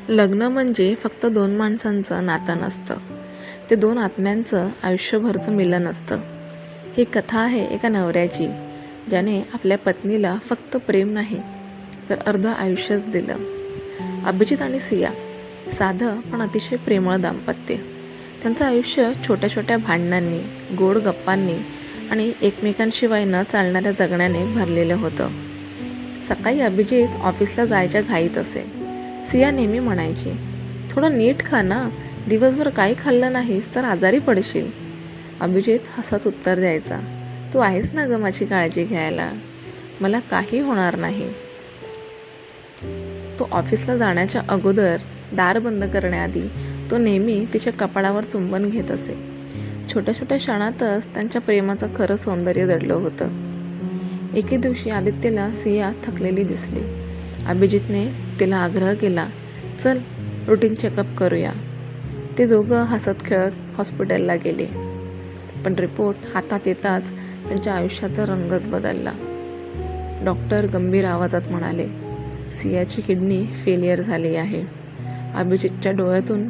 लग्न म्हणजे फक्त दोन माणसांचं नातं नसतं, ते दोन आत्म्यांचं आयुष्यभरचं मिलन असतं. ही कथा आहे एका नवऱ्याची, ज्याने आपल्या पत्नीला फक्त प्रेम नाही तर अर्ध आयुष्यच दिलं. अभिजित आणि सिया साधं पण अतिशय प्रेमळ दाम्पत्य. त्यांचं आयुष्य छोट्या छोट्या भांडणांनी, गोड गप्पांनी आणि एकमेकांशिवाय न चालणाऱ्या जगण्याने भरलेलं होतं. सकाळी अभिजित ऑफिसला जायच्या घाईत असे. सिया नेहमी म्हणायची, थोडं नीट खा ना, दिवसभर काही खाल्लं नाहीस तर आजारी पडशील. अभिजित हसत उत्तर द्यायचा, तू आहेस ना गं माझी काळजी घ्यायला, मला काही होणार नाही. तो ऑफिसला जाण्याच्या अगोदर दार बंद करण्याआधी तो नेहमी तिच्या कपाळावर चुंबन घेत असे. छोट्या छोट्या क्षणातच त्यांच्या प्रेमाचं खरं सौंदर्य दडलं होतं. एके दिवशी आदित्यला सिया थकलेली दिसली. अभिजितने तिला आग्रह केला, चल रुटीन चेकअप करूया. ते दोघं हसत खेळत हॉस्पिटलला गेले. पण रिपोर्ट हातात येताच त्यांच्या आयुष्याचा रंगच बदलला. डॉक्टर गंभीर आवाजात म्हणाले, सियाची किडनी फेलियर झाली आहे. अभिजितच्या डोळ्यातून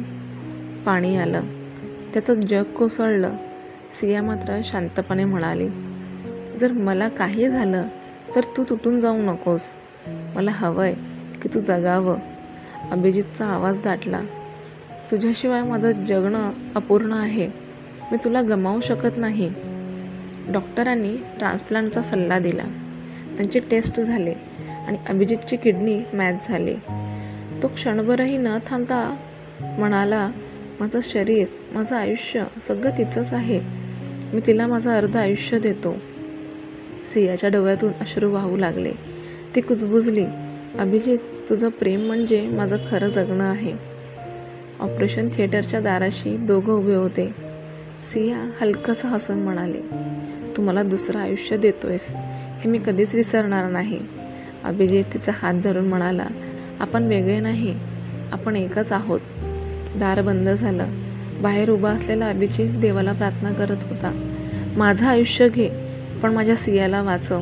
पाणी आलं, त्याचं जग कोसळलं. सिया मात्र शांतपणे म्हणाली, जर मला काही झालं तर तू तुटून जाऊ नकोस, मला हवंय की तू जगावं. अभिजितचा आवाज दाटला, तुझ्याशिवाय माझं जगणं अपूर्ण आहे, मी तुला गमावू शकत नाही. डॉक्टरांनी ट्रान्सप्लांटचा सल्ला दिला. त्यांचे टेस्ट झाले आणि अभिजितची किडनी मॅच झाली. तो क्षणभरही न थांबता म्हणाला, माझं शरीर, माझं आयुष्य सगळं तिचंच आहे, मी तिला माझं अर्ध आयुष्य देतो. सियाच्या डोळ्यातून अश्रू वाहू लागले. ती कुजबुजली, अभिजित, तुझं प्रेम म्हणजे माझं खरं जगणं आहे. ऑपरेशन थिएटरच्या दाराशी दोघं उभे होते. सिया हलकंसं हसून म्हणाली, तू मला दुसरं आयुष्य देतोयस हे मी कधीच विसरणार नाही. अभिजित तिचा हात धरून म्हणाला, आपण वेगळे नाही, आपण एकच आहोत. दार बंद झालं. बाहेर उभा असलेला अभिजित देवाला प्रार्थना करत होता, माझं आयुष्य घे पण माझ्या सियाला वाचव.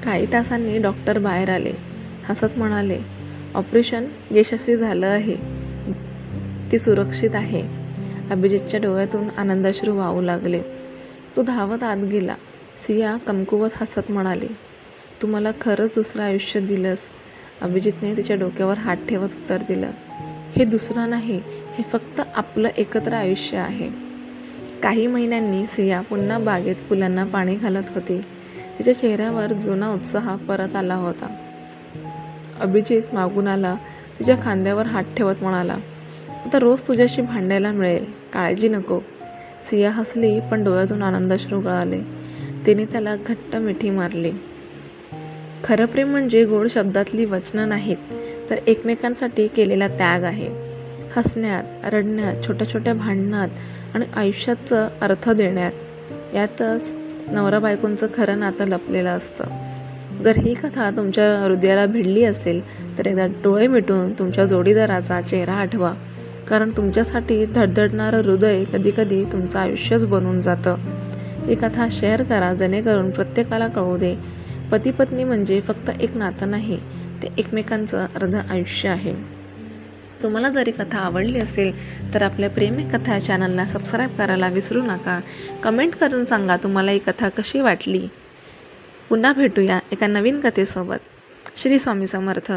काही तासांनी डॉक्टर बाहेर आले. हसत म्हणाले, ऑपरेशन यशस्वी झालं आहे, ती सुरक्षित आहे. अभिजितच्या डोळ्यातून आनंदाश्रू वाहू लागले. तो धावत आत गेला. सिया कमकुवत हसत म्हणाली, तू मला खरंच दुसरं आयुष्य दिलंस. अभिजितने तिच्या डोक्यावर हात ठेवत उत्तर दिलं, हे दुसरं नाही, हे फक्त आपलं एकत्र आयुष्य आहे. काही महिन्यांनी सिया पुन्हा बागेत फुलांना पाणी घालत होती. तिच्या चेहऱ्यावर जुना उत्साह परत आला होता. अभिजित मागून आला. तिच्या खांद्यावर हात ठेवत म्हणाला, आता रोज तुझ्याशी भांडायला मिळेल, काळजी नको. सिया हसली पण डोळ्यातून आनंदाश्रू गळाले. तिने त्याला घट्ट मिठी मारली. खरं प्रेम म्हणजे गोड शब्दातली वचनं नाहीत, तर एकमेकांसाठी केलेला त्याग आहे. हसण्यात, रडण्यात, छोट्या छोट्या भांडणात आणि आयुष्याचं अर्थ देण्यात, यातच नवरा बायकोंचं खरं नातं लपलेलं असतं. जर ही कथा तुमच्या हृदयाला भिडली असेल तर एकदा डोळे मिटून तुमच्या जोडीदाराचा चेहरा आठवा, कारण तुमच्यासाठी धडधडणारं हृदय कधीकधी तुमचं आयुष्यच बनून जातं. ही कथा शेअर करा, जेणेकरून प्रत्येकाला कळू दे, पती पत्नी म्हणजे फक्त एक नातं नाही, ते एकमेकांचं अर्ध आयुष्य आहे. तुम्हाला जरी कथा आवडली असेल तर आपल्या प्रेमी कथा चॅनलला सबस्क्राईब करायला विसरू नका. कमेंट करून सांगा तुम्हाला ही कथा कशी वाटली. पुन्हा भेटूया एका नवीन कथेसोबत. श्री स्वामी समर्थ.